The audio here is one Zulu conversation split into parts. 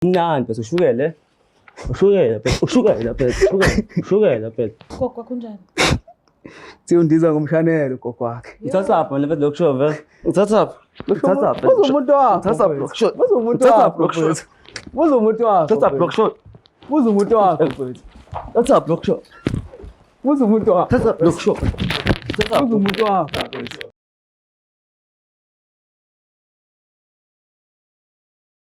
Mnandi bese ushukele. Ushukela bese. Gogo kunjani? Siyondiza ngomshanelo gogo wakhe. Uthathaphi manje bese lokushove. Uthathaphi. Uthathaphi. Uzomuntu wakho. Uthathaphi lokushove. Uzomuntu wakho. Uzomuntu wakho. Uthathaphi lokushove. Uzomuntu wakho mfowethu. Uthathaphi lokushove. Uzomuntu wakho. Uthathaphi lokushove. Uzomuntu wakho mfowethu.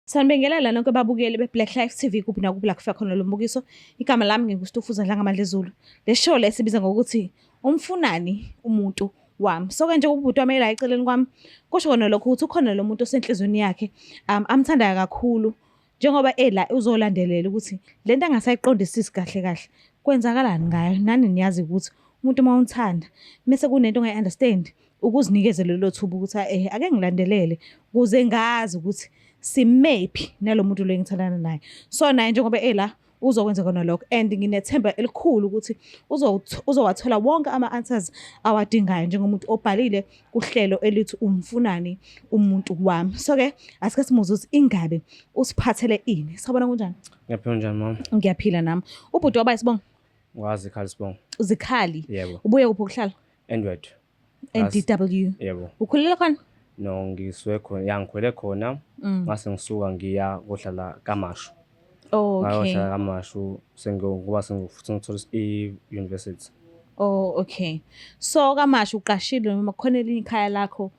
Sanibingelela lonke ababukeli beBlack Life TV kuphi nakuphi la kufika khona lo mbukiso. Igama lami nginguStufuza Dlangamandla Zulu. Le show le sibiza ngokuthi umfunani umuntu wami. So ke nje ubhuti wami la eceleni kwami kusho kona lokho ukuthi ukhona lo muntu osenhlizweni yakhe amthandayo kakhulu njengoba ela uzolandelela ukuthi lento angasayiqondisisi kahle kwenzakalani ngayo. Nani niyazi ukuthi umuntu mawuthanda bese kunento ongayi-understand ukuzinikezela lo thuba ukuthi ake ngilandelele ukuze ngazi ukuthi simephi nalomuntu lo engithandana naye. So naye njengoba ela uzokwenza kona lokho and nginethemba elikhulu ukuthi uzowathola wonke ama-answers awadingayo njengomuntu obhalile kuhlelo elithi umfunani umuntu wami. So ke asike simuze ukuthi ingabe usiphathele ini. Sabona kunjani? Ngiyaphila njani mama? Ngiyaphila nami. Ubhuti waba isibongo? Wazi ikhali sibongo. Uzikhali? Yebo. Ubuye kuphi ukuhlala? Endwet. NDW. Yebo. Ukhulele khona? No ngisuke khona, ngikhwele khona ngase ngisuka ngiya kohlala kaMashu. Oh, okay. Ngayohlala kaMashu ngoba sengithola i-university. Oh, okay. So kaMashu uqashile noma khona elinye ikhaya lakho?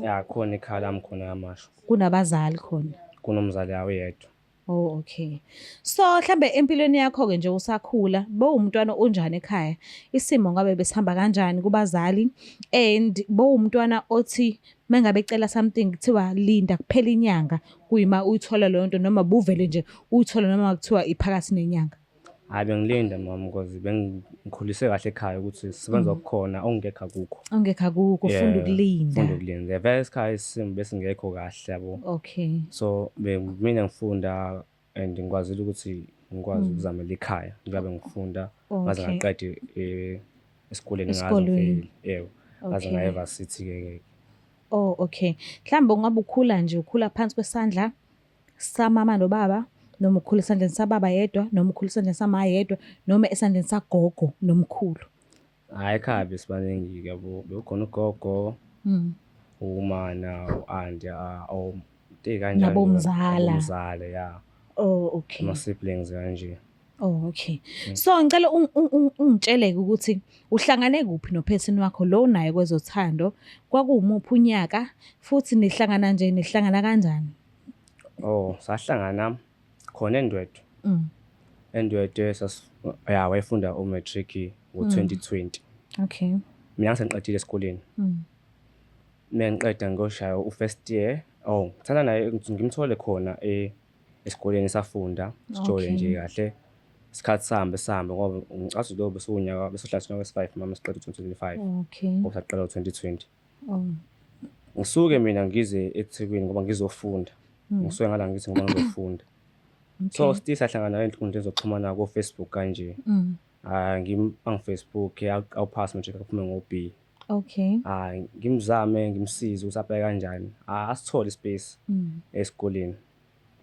Ya khona ikhaya lami khona kaMashu. Kunabazali khona? Kunomzali yawo yedwa. Oh, okay. So mhlambe empilweni yakho ke nje usakhula bowumntwana onjani ekhaya? Isimo ngabe besihamba kanjani kubazali? And bowumntwana othi mengabe ecela something kuthiwa linda kuphela inyanga kuyima uyithola leyo nto noma buvele nje uyithola noma kuthiwa iphakathi nenyanga? Hayi bengilinda mama because bengikhulise kahle ekhaya ukuthi sibenza okukhona ongekho akukho. Ongekho akukho ufunda ukulinda. Ufunda ukulinda. Vele ekhaya isimo bese ngekho kahle yabo. Okay. So mina ngifunda and ngikwazile ukuthi ngikwazi ukuzamela ikhaya ngabe ngifunda ngaze ngaqede esikoleni ngaze yebo ngaze ngayiversity ke. Oh, okay. Mhlambe ungabe ukhula nje ukhula phansi kwesandla samama nobaba noma ukhula esandleni sababa yedwa noma ukhula esandleni sama yedwa noma esandleni sagogo nomkhulu? Hayi ekhaya besibaningi yabo bekhona ugogo umana u-aunt kanjani nabomzala ya. Oh, okay. Ama siblings kanje. Oh, okay. So ngicela ungitsheleke ukuthi uhlangane kuphi nophethini wakho lo naye kwezothando kwakuwumuphi unyaka futhi nihlangana nje nihlangana kanjani? Oh, sahlangana khona eNdwedwe. Endwedwe wayefunda umatric ngo-2020. Okay. Mina ngisengiqedile esikoleni. Mina ngiqeda ngoshaya u-first year. Oh, ngithanda naye ngimthole khona esikoleni safunda sijole nje kahle. Isikhathi sihamba ngoba ngicathi lo besunyaka besohlala wesi-5 mama siqeda u-2025. Okay. Ngoba saqala u-2020. Oh. Ngisuke mina ngize eThekwini ngoba ngizofunda. Ngisuke ngala ngithi ngoba ngizofunda. So still sahlangana ney'nkundla zokuxhumana ko Facebook kanje. Facebook awuphasi nje kuphume ngo-B. Okay. Ngimzame ngimsize ukuthi apply kanjani. Asithole ispace esikoleni.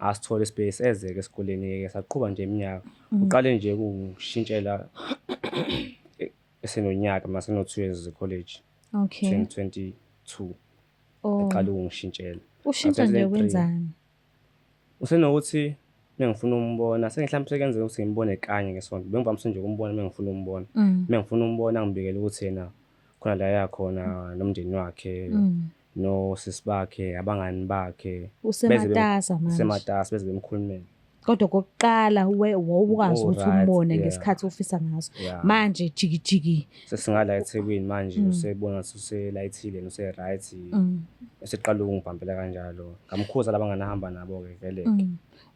Asithole ispace ezeke esikoleni saqhubha nje iminyaka. Uqale nje ukushintshela esenonyaka mase no 2 years college. Okay. 2022. Eqala ukungishintshela. Ushintsha nje kwenzani? Usenokuthi ngifuna umbona sengihlambe sekenzeka ukuthi ngimbone kanye ngesonto. Bengivamisa nje ukumbona mengifuna umbona. Mengifuna umbona ngibikele ukuthi yena khona la yakhona nomndeni wakhe no sisi bakhe abangani bakhe usematasa manje. Usematasa beze bemkhulumela. Kodwa kokuqala wawukwazi ukuthi umbone ngesikhathi ufisa ngaso. Manje jikijiki sesingala eThekwini manje usebona ukuthi uselayithile use-right. Eseqala ukungibhambela kanjalo. Ngamkhuza labangani ahamba nabo ke vele.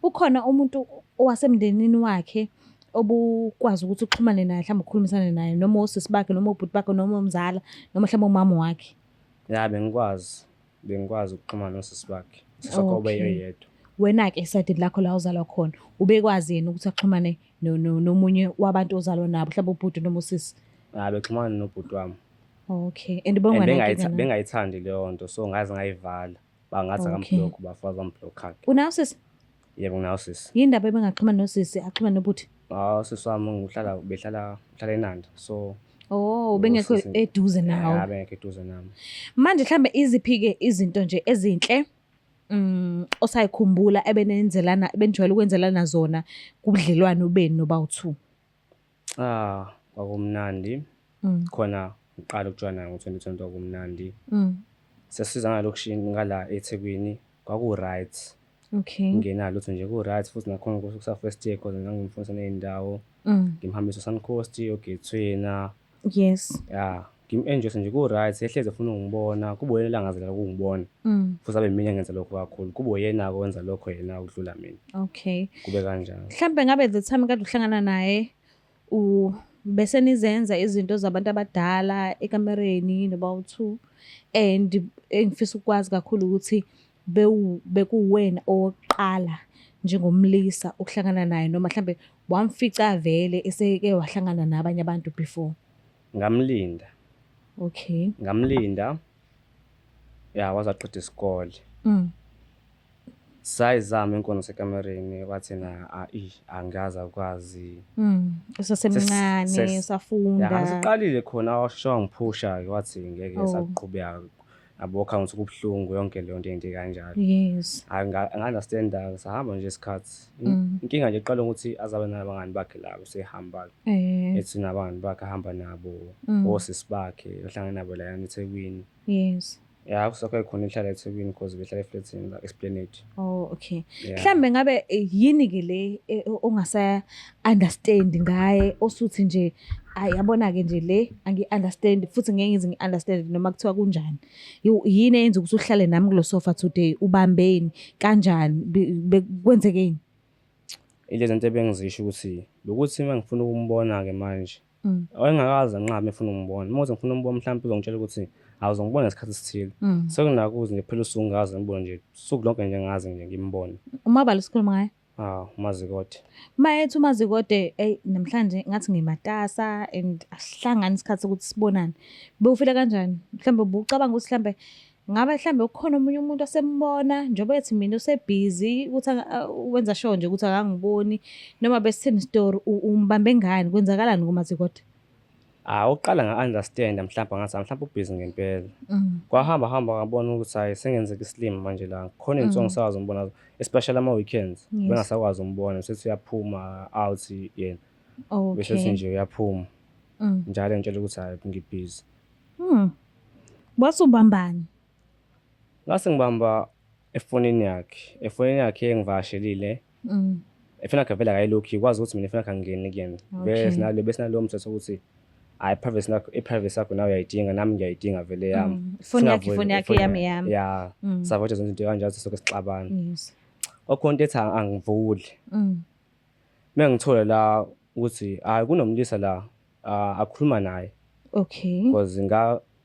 Ukhona umuntu owasemndenini wakhe obukwazi ukuthi uxhumane naye mhlawumbe ukhulumisane naye noma osisi bakhe noma ubhuti bakhe noma umzala noma mhlawumbe umama wakhe? Ya bengikwazi ukuxhumana nosisi bakhe. Sisakho yedwa. Wena-ke esayidini lakho la uzalwa khona ubekwazi yena ukuthi axhumane nomunye wabantu ozalwa nabo mhlawumbe ubhuti noma usisi? Bexhumana nobhuti wami. Okay. And bengayithandi leyo nto so ngaze ngayivala. Bangathi akamblokho bafaza amblokha. Unawo sisi? Yebo nginawo sisi. Yini indaba ebengaxhumana nosisi axhumana nobuthi? Sisi wami behlala eNanda. So Oh, bengekho eduze nawo. ya bengekho eduze nami. Manje mhlambe iziphi-ke izinto nje ezinhle osayikhumbula ebenijwayele ukwenzelana zona kubudlelwano benu nobawu-2? Kwakumnandi. Khona ngiqala ukujoyina ngo-2020 kwakumnandi. Sesizanga lokishini ngala eThekwini kwaku-right. Okay. Ngingenalo lutho nje ku-right futhi nakhona kusa first year cause ngangimfundisa ney'ndawo. Ngimhambisa Suncoast, oGethweni. Yes. Ya, ngim-enjoy nje ku-right, ehlezi efuna ungibona, kube uyena langazela ukungibona. Futhi abe mina ngenza lokho kakhulu. Kube uyena-ke wenza lokho yena udlula mina. Okay. Kube kanjalo. Mhlambe ngabe the time kade uhlangana naye bese nizenza izinto zabantu abadala ekamereni nobawu-2 and engifisa ukwazi kakhulu ukuthi bekuwena owokuqala njengomlisa ukuhlangana naye noma mhlambe wamfica vele eseke wahlangana nabanye abantu before? Ngamlinda. Okay. Ngamlinda. Ya, waze aqeda isikole. Sayizama inkono sekamereni wathi na angazi akwazi. Usasemncane usafunda. Ya, ngisiqalile khona wangiphusha-ke wathi ngeke saqhubeka. Abokha ngithi kubuhlungu yonke leyo nto into kanjalo. Yes. Anga-understand-a sahamba nje isikhathi. Inkinga nje iqala ukuthi azabe nabangani bakhe la usehamba. Ethi nabangani bakhe ahamba nabo osisi bakhe ohlangana nabo la eThekwini. Yes. Ya, kusakho khona ehlala eThekwini because behlala eflatini la Esplanade. Oh, okay. Mhlambe ngabe yini-ke le ongasa-understand ngaye osuthi nje yabona-ke nje le angi-understand futhi ngeke ngize ngi-understand noma kuthiwa kunjani. Yini eyenza ukuthi uhlale nami kulo sofa today? Ubambeni kanjani? Kwenzekeni? Ile zinto ebengizisho ukuthi lokuthi uma ngifuna ukumbona-ke manje wayengakazi anqabe efuna ukungibona. Uma ngifuna ukumbona mhlawumbe uzongitshela ukuthi awuzongibona ngesikhathi esithile. Sekunakuze nje phela usungazi ngibona nje suku lonke nje ngazi nje ngimbone. Umabala sikhuluma ngaye? Umazikode. Mayethi umazikode namhlanje ngathi ngimatasa and asihlangani isikhathi ukuthi sibonane. Bewufile kanjani? Mhlambe bucabanga ukuthi mhlambe ukhona omunye umuntu osembona njengoba ethi mina usebhizi ukuthi wenza sure nje ukuthi akangiboni noma besithini story umbambe ngani kwenzakalani kumazikode? Uqala nga-understand mhlawumbe ubhizi ngempela. Kwahamba ngabona ukuthi hayi sengenzeka islim manje la. Khona into ngisazi umbona especially ama-weekends. Bengasakwazi umbona sethi uyaphuma out yena. Bese nje uyaphuma. Njalo ngitshela ukuthi hayi ngibhizi. Wasubambani? Ngase ngibamba efonini yakhe engivashelile. Efuna akavela kayilokhu ikwazi ukuthi mina efuna kangene kuyena. Bese nalo mthetho ukuthi i-privacy yakho nawe uyayidinga nami ngiyayidinga vele yami. Ifoni yakhe yami. Ya, savote zonke izinto kanjalo soke sixabana. Yes. Okhona ethi angivuli. Mengithole la ukuthi kunomlisa la akhuluma naye. Okay. Because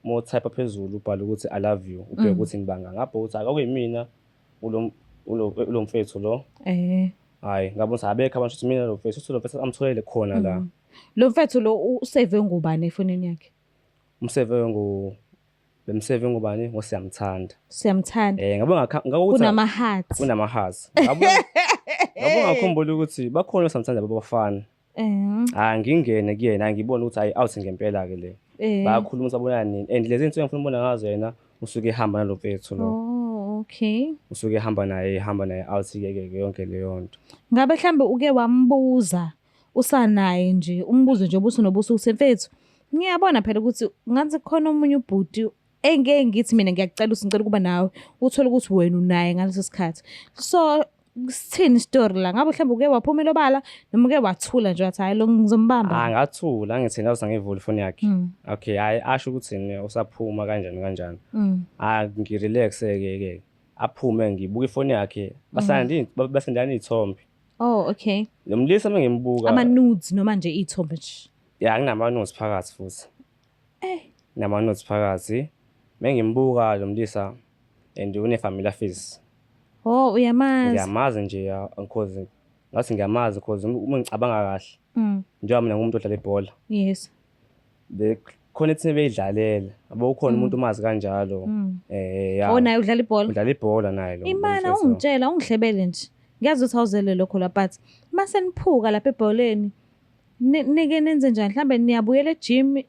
mo type phezulu ubhala ukuthi I love you ubheka ukuthi nibanga ngapho uthi akuyimina ulo mfethu lo. Hayi ngabona abekho abantu ukuthi mina lo mfethu amtholele khona la. Lo mfethu lo usave ngubani efonini yakhe? Bemsave ngubani? Ngosiyamthanda. Siyamthanda. Ngabona ngakuthi kunama-hearts. Ngabona ngakhumbula ukuthi bakhona osamthanda babafana. Ngingene kuyena ngibona ukuthi hayi out ngempela ke le. Bayakhuluma usabona nini and lezi zinto engifuna ukubona ngazo yena usuke ehamba nalo mfethu lo. Oh, okay. Usuke ehamba naye out ke yonke leyo nto. Ngabe mhlambe uke wambuza usanaye nje umbuzo nje ubuso nobuso ukuthi mfethu ngiyabona phela ukuthi ngathi khona omunye ubhuti engeke ngithi mina ngiyacela ngicela kuba nawe uthola ukuthi wena unaye ngaleso sikhathi. So sithini story la? Ngabe mhlambe uke waphumela obala noma uke wathula nje wathi hayi lo ngizombamba? Ngathula ngithi nazo ngivula ifoni yakhe. Okay, hayi asho ukuthi usaphuma kanjani. Ngirelax-ke aphume ngibuka ifoni yakhe basendana izithombe. Oh, okay. Nomlisa mengimbuka ama-nudes noma nje iy'thombe nje? Ya, nginama-nudes phakathi futhi. Nginama-nudes phakathi. Mengimbuka lo mlisa and une-familiar face. Oh, uyamazi? Ngiyamazi nje because ngathi ngiyamazi because uma ngicabanga kahle. Njengoba mina ngumuntu odlala ibhola. Yes. Khona ethi beyidlalela. Abo ukhona umuntu umazi kanjalo. Oh, naye udlala ibhola? Udlala ibhola naye lo. Imana ungitshela ungihlebele nje. ngiyazi ukuthi awuzele lokho la but mase niphuka lapha ebholeni nike nenze njani mhlambe niyabuyela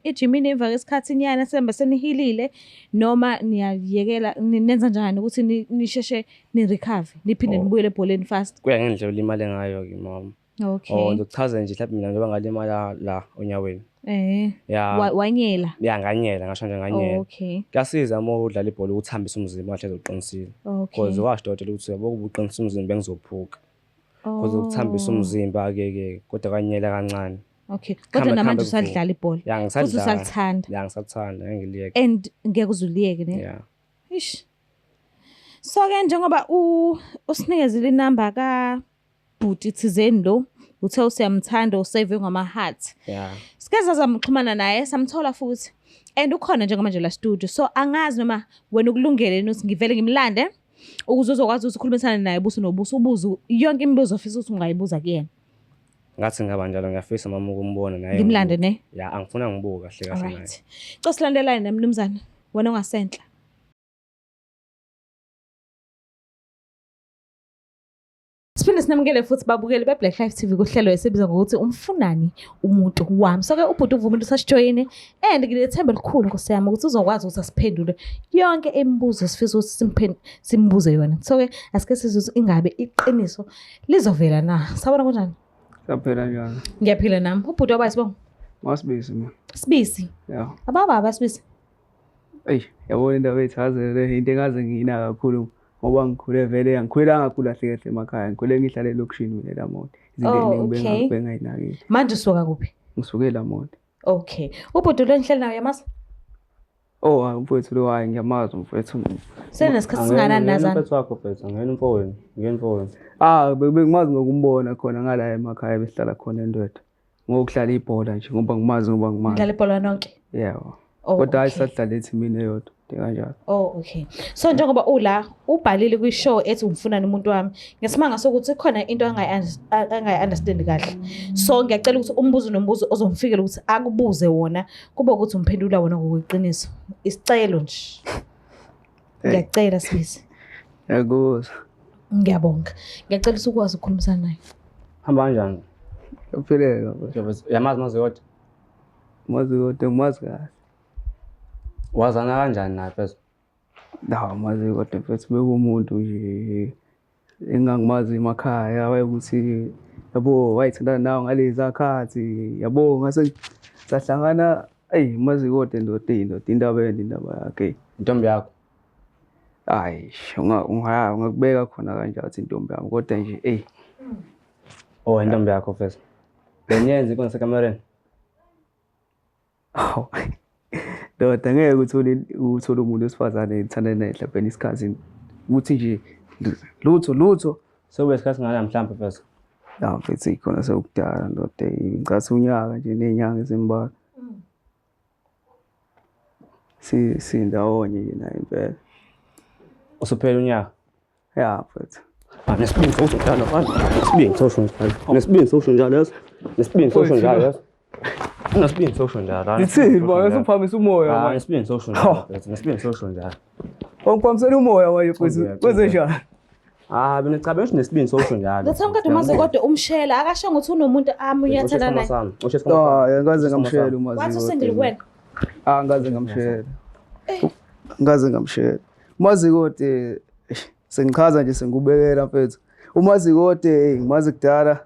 ejimini emva kwesikhathi nyana sembe senihilile noma niyayekela nenza njani ukuthi nisheshe ni-recover niphinde nibuyele ebholeni fast kuya ngendlela olimale ngayo ke mama okay ngizokuchaza nje mhlawumbe mina njengoba ngalimala la onyaweni wanyela nganyela ngasho nje nganyela okay kuyasiza uma udlala ibhola ukuthambisa umzimba kahle uqinisile because washo dokotela ukuthi yabo ukuqinisa umzimba engizophuka because ukuthambisa umzimba ke kodwa kwanyela kancane okay kodwa namanje usadlala ibhola futhi usalithanda ngisalithanda ngiliyeke and ngeke uzuliyeke ne ish so ke njengoba usinikezile inamba ka bhuti thizeni lo uthe usiyamthanda usave ngama-heart sikeze zamxhumana naye samthola futhi and ukhona njengamanje la studio so angazi noma wena ukulungele ukuthi ngivele ngimlande ukuze uzokwazi ukuthi ukhulumisane naye buso nobuso ubuze yonke imibuzo ofisa ukuthi ungayibuza kuyena ngathi ngaba njalo ngiyafisa mama ukumbona naye ngimlande ne angifuna ngibuka kahle kahle naye cosilandelane nemnumzane wena ungasenhla Siphinde sinamukele futhi babukeli be-Black Life TV kuhlelo esibiza ngokuthi umfunani umuntu wami. So ke ubhuti uvumile usasijoyine and ngilethemba elikhulu Nkosi yami ukuthi uzokwazi ukuthi asiphendule yonke imibuzo sifisa ukuthi simbuze yona. So ke asike sizwe ingabe iqiniso lizovela na. Sabona kanjani? Saphela njani? Ngiyaphila nami. Ubhuti wabayi sibonga? Masibisi mina. Sibisi? Yeah. Ababa sibisi? Yabona indaba ethazele into engaze ngiyina kakhulu. Ngoba ngikhule vele angikhulelanga kakhulu kahle emakhaya ngikhule ngihlala elokushini mina lamonto izinto eningi bengayinakile manje usuka kuphi ngisuke lamonto okay ubhuti lo enhleli nawe yamazi umfowethu lo hayi ngiyamazi umfowethu senesikhathi singanani nazana umfowethu wakho mfowethu ngene umfowethu bengimazi ngokumbona khona ngala emakhaya besihlala khona endoda ngokuhlala ibhola nje ngoba ngimazi dlala ibhola nonke yebo kodwa ayisadlala ethimini eyodwa kanjalo okay so njengoba ubhalile kwi-show ethi umfunani umuntu wami ngesimanga sokuthi khona into angayi-understand kahle so ngiyacela ukuthi umbuzo nombuzo ozomfikela ukuthi akubuze wona kube ukuthi umphendula wona ngokweqiniso isicelo nje ngiyacela sibisi yakuza ngiyabonga ngiyacela ukwazi ukukhulumisana naye hamba kanjani upheleka yamazi mazi kahle wazana kanjani naye phezulu mazi kodwa mfethu bekumuntu nje engangimazi emakhaya wayekuthi yabo wayithanda nawo ngalezi akhathi yabo ngase sahlangana mazi kodwa ndoda indaba yakhe intombi yakho ungakubeka khona kanjalo ukuthi intombi yami kodwa nje intombi yakho phezulu benyenza ikonse kamereni Ndoda ngeke uthole umuntu wesifazane ethanda naye mhlawumbe isikhathi ukuthi nje lutho sokubesikhathi ngala mhlawumbe phezulu mfethu ikhona sekudala ndoda ngicatha unyaka nje nenyanga ezimbalwa sindawonye naye impela usuphela unyaka mfethu nesibindi sosho njalo Nesibindi sosho njalo. Ngithini baba usuphamisa umoya nesibindi sosho njalo. Nesibindi sosho njalo. Ongiphamisela umoya manje mfethu. Kwenze njani? Benecabanga ukuthi nesibindi sosho njalo. Ngithanga kodwa umazi kodwa umshela akashanga ukuthi unomuntu amunyathela naye. Ngaze ngamshela umazi. Wathi usengile kuwena? Ngaze ngamshela. Ngaze ngamshela. Umazi kodwa sengichaza nje sengubekela mfethu. Umazi kodwa ngimazi kudala.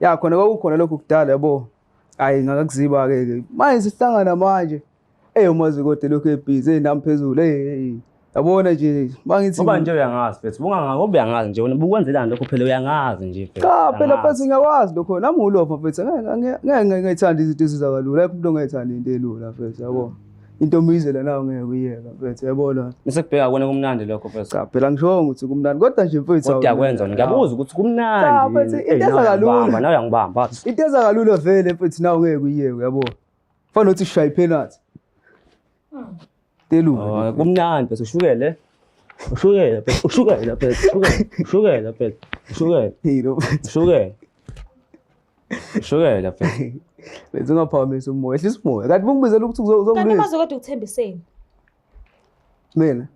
Khona kwakukhona lokho kudala yabo. Ngakakuziba ke manje sihlangana manje umazi kodwa lokho ebhizi nami phezulu yabona nje mangithi ngoba nje uyangazi mfethu ngoba uyangazi nje wena bukwenzela lokho phela uyangazi nje mfethu phela mfethu ngiyakwazi lokho nami ngulova mfethu ngeke ngayithanda izinto ezizakalula umuntu ongayithanda into elula mfethu yabo into omizela nawo ngeke uyeka mfethu yabona nisekubheka kona kumnandi lokho mfethu phela ngishongo ukuthi kumnandi kodwa nje mfethu kodwa yakwenza ngiyabuza ukuthi kumnandi into ezakalula nawe uyangibamba into ezakalula vele mfethu nawo ngeke uyeke yabo fanele uthi shayi penalty telula kumnandi bese ushukele phela bese ungaphamisa umoya ehlisa umoya kanti bungibizela ukuthi uzongilisa kanti maze kodwa ukuthembiseni mina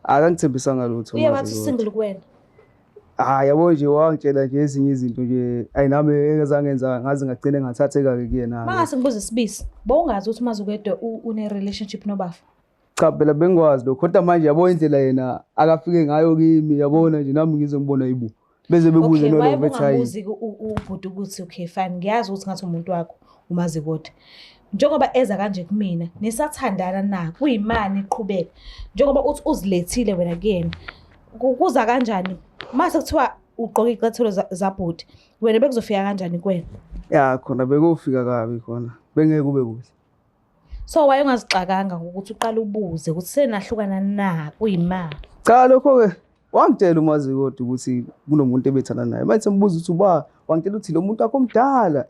akangithembisanga lutho uye wathi single kuwena Yabo nje wangitshela nje ezinye izinto nje ayinami engazangenza ngaze ngagcine ngathatheka-ke kuyena. Mangase ngibuze Sibisi, bowungazi ukuthi uMazukede une-relationship noBafa? Cha phela bengikwazi lokho, kodwa manje yabo indlela yena akafike ngayo kimi, yabona nje nami ngize ngibona yibo. Beze bebuze nalo bethi hayi. Wayebuzi ubhuti ukuthi okay fine, ngiyazi ukuthi ngathi umuntu wakho uMazukede. Njengoba eza kanje kumina, nisathandana na, kuyimani iqhubeka. Njengoba uthi uzilethile wena kuyena. Kuza kanjani? Mase kuthiwa ugqoka icathulo zabhuti, wena bekuzofika kanjani kuwena? Ya khona bekufika kabi khona. Bengeke kube kuhle. So wayengazixakanga ukuthi uqala ubuze ukuthi senahlukana na, kuyima. Cha lokho-ke wangitshela uMazukede ukuthi kunomuntu ebethana naye. Manje mbuza ukuthi uba wangitshela ukuthi lo muntu akho mdala.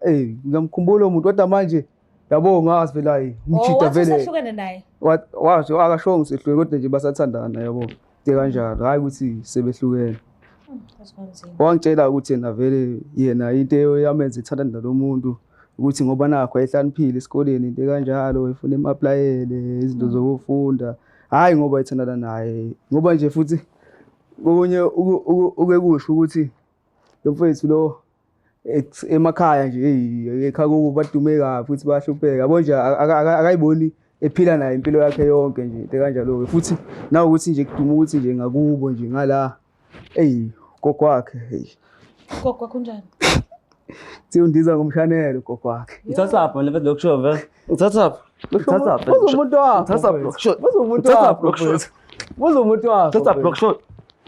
Ngamkhumbula lo muntu kodwa manje yabo ngazi vele hayi umchita vele. Wasehlukene naye. Washo akasho ngisehlukene kodwa nje basathandana yabo. Kanjalo hayi ukuthi sebehlukene. Wangitshela ukuthi yena vele yena into yamenza ethandana nalo muntu ukuthi ngoba nakho ayihlaniphile esikoleni into kanjalo efuna ema-applyele izinto zokufunda, hayi ngoba ethandana naye. Ngoba nje futhi okunye uke kusho ukuthi lo mfethu lo emakhaya nje ekhaya kubo badume kabi futhi bayahlupheka. Yabo nje akayiboni ephila naye impilo yakhe yonke nje into kanjalo. Futhi nawe ukuthi nje kuduma ukuthi nje ngakubo nje ngala gogo wakhe Gogo wakho njani? Undiza ngomshanelo gogo wakhe. Uthathaphi manje lo kusho vele? Uthathaphi? Uthathaphi? Uzomuntu wakho. Uthathaphi lo kusho? Uzomuntu wakho. Uzomuntu wakho. Uthathaphi lo kusho?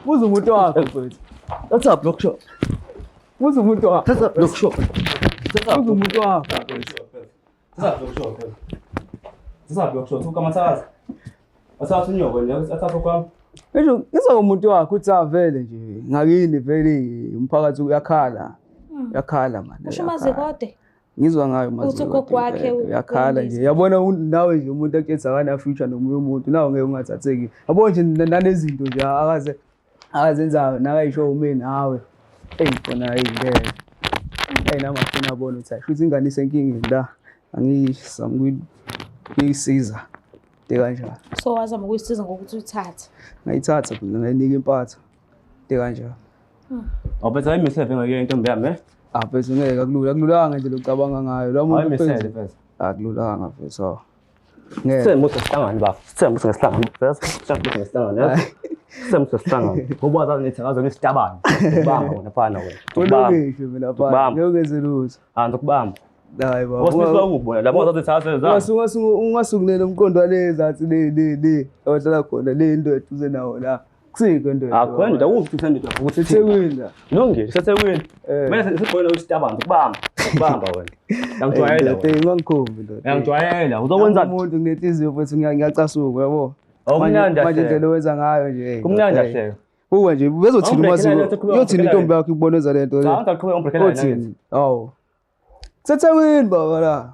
Uzomuntu wakho mfethu. Uthathaphi lo kusho? Uzomuntu wakho. Uthathaphi lo kusho? Uzomuntu wakho. Uthathaphi lo kusho? Uthathaphi lo kusho? Ukamathaza. Athatha unyoko nje athatha kwami. Ngisho umuntu wakho uthi vele nje ngakini vele umphakathi uyakhala. Yakhala manje. Usho Mazukede? Ngizwa ngayo Uthi gogo wakhe yakhala nje. Yabona nawe nje umuntu ekhetha kana future nomunye umuntu nawe ngeke ungathatheki. Yabo nje nanezinto nje akazenzayo nakayisho umeni nawe. Khona ngeke. Namafuna abona ukuthi futhi ingane isenkingeni la. Angizama ukuyisiza. Kanjalo. So wazama ukuyisiza ngokuthi uyithathe. Ngayithatha mina ngayinika impatho. Kanjalo. Awubetha imiseve ngeke intombi yami. Phela ngeke akululanga nje locabanga ngayo. Lo muntu phela. Akululanga phela so. Ngeke. Semuthi sihlangane bafo. Semuthi sihlangane phela. Semuthi sihlangane. Semuthi sihlangane. Ngoba zazi nithi ngazo nesitabane. Ubamba wena phana wena. Kulungisho mina phana. Ngeke ngenze lutho. Ndokubamba. Hayi baba. Wasifisa ukubona labo zathi thathe za. Ungasukunela umqondo wale zathi le awuhlala khona le into eduze nawo la. Kusike into. Akho nje ukuthi uthanda ukuthi eThekwini. Nonke seThekwini. Manje sibona usitabana ukubamba. Ubamba wena. Ngijwayela wena. Ngangikhombi ndoda. Ngijwayela. Uzokwenza umuntu nginenhliziyo futhi ngiyacasuka yabo. Awumnandi manje indlela owenza ngayo nje. Kumnandi ahleka. Kuwe nje bezothina uMazukede. Yothina intombi yakho ikuboneza lento. Cha ngaqhubeka umbreakela nayo. Awu. SeThekwini baba la.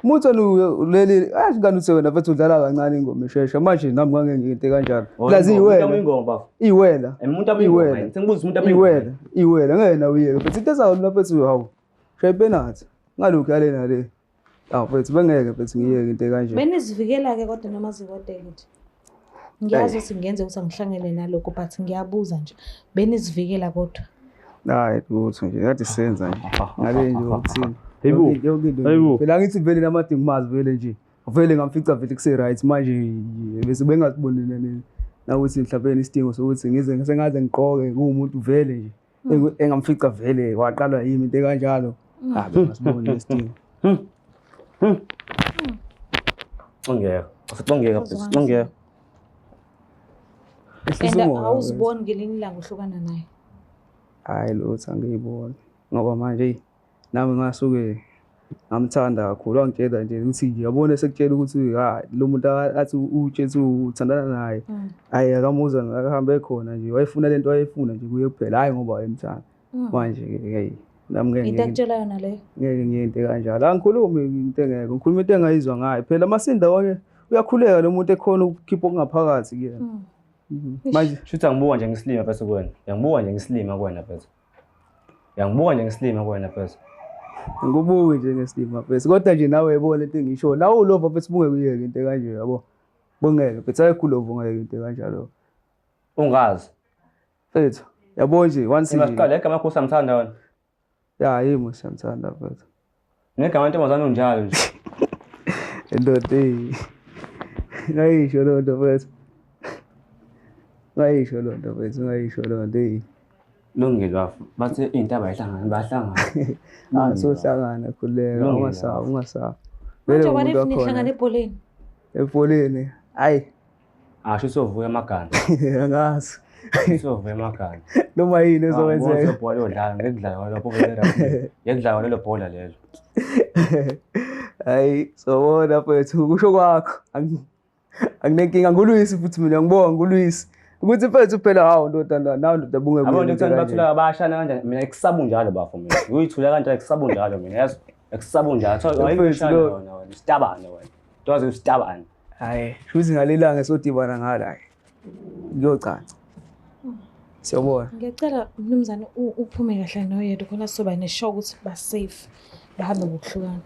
Mutho leli ngani uthe wena mfethu udlala kancane ingoma eshesha manje nami ngake nginte kanjalo. Plazi iwela. Umuntu abiyiwela. Sengibuza umuntu abiyiwela. Iwela ngeke na uyeke. Futhi into ezayo lapho hawu. Shaye penalty. Ngalokho yale nale. Mfethu bengeke mfethu ngiyeke into kanje. Benizivikela ke kodwa noMazukede nje. Ngiyazi ukuthi ngiyenze ukuthi angihlangene nalokho but ngiyabuza nje. Benizivikela kodwa. Hayi lutho nje kade senza nje. Ngale nje ukuthini. Hayibo. Phela ngithi vele namadingi mazi vele nje. Vele ngamfica vele kuse right manje bese bengasibonene nawuthi mhlawumbe isidingo sokuthi ngize sengaze ngiqoke kuumuntu vele nje. Engamfica vele waqalwa yimi into kanjalo. Ngasibona isidingo. Ongeka. Asibongeka phela. Ongeka. Awuziboni ngelinye ilanga uhlukana naye. Hayi lutho angiyiboni ngoba manje nami ngasuke ngamthanda kakhulu wangitshela nje ukuthi nje yabona sekutshela ukuthi lo muntu athi utshela uthandana naye hayi akamuza akahambe khona nje wayefuna lento wayefuna nje kuye kuphela hayi ngoba wayemthanda manje hey nami ngeke into akutshela yona leyo ngeke ngiyinte kanjalo angikhulumi into engeke ngikhuluma into engayizwa ngayo phela masinda wonke uyakhuleka lo muntu ekhona ukukhipha okungaphakathi kuyena manje shuthi angibuka nje ngisilima bese kuwena yangibuka nje ngisilima kuwena bese yangibuka nje ngisilima kuwena bese ngikubuke nje ngesilima bese kodwa nje nawe yebona into engisho nawe ulova bese bungekuyeke into kanje yabo bongeke bese ayikhulova ngeke into kanjalo ungazi fethu Yabo nje once Masiqale igama lakho samthanda wena. ya yimo siyamthanda mfethu. Negama lentombazane unjalo nje. Indoda ngayisho lo nto mfethu. Ngayisho lo nto mfethu, ngayisho lo nto. Lungile bafu. Bathi intaba bahlangana. Sohlangana khuleka ungasaba. Manje wanifuna ihlangana ebholeni. Ebholeni. Hayi. Asho sovuya amagana. Angazi. Sovuya amagana. Noma yini ezokwenzeka. Ubhola yodlala ngekudlala lapho vele. Yakudlala lelo bhola lelo. Hayi, sobona mfethu kusho kwakho. Anginenkinga ngulwisi futhi mina ngibonga ngulwisi. Ukuthi mfethu phela hawo ndoda nawo ndoda bunge. Abantu ekuthanda bathula abashana kanjani mina ekusabu njalo bafu mina. Uyithula kanjani ekusabu njalo mina yazi. Ekusabu njalo. Thola ayishana wena wena. Sitabane wena. Towazi usitabane. Hayi, shuthi ngalelanga sodibana ngala hayi. Ngiyocaca. Siyabona. Ngiyacela mnumzane uphume kahle noyedwa khona soba neshow ukuthi ba safe bahambe ngokuhlukana.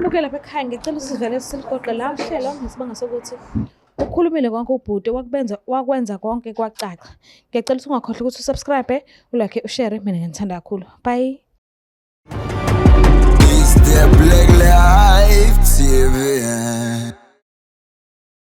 Buke lapha ekhaya ngicela usivele siliqoqe la uhlela ngesibanga sokuthi ukhulumile konke ubhuti wakwenza konke kwacaca. Ngiyacela ukuthi ungakhohlwa ukuthi usubscribe, ulike, ushare mina ngithanda kakhulu. Bye. It's the Black Life TV.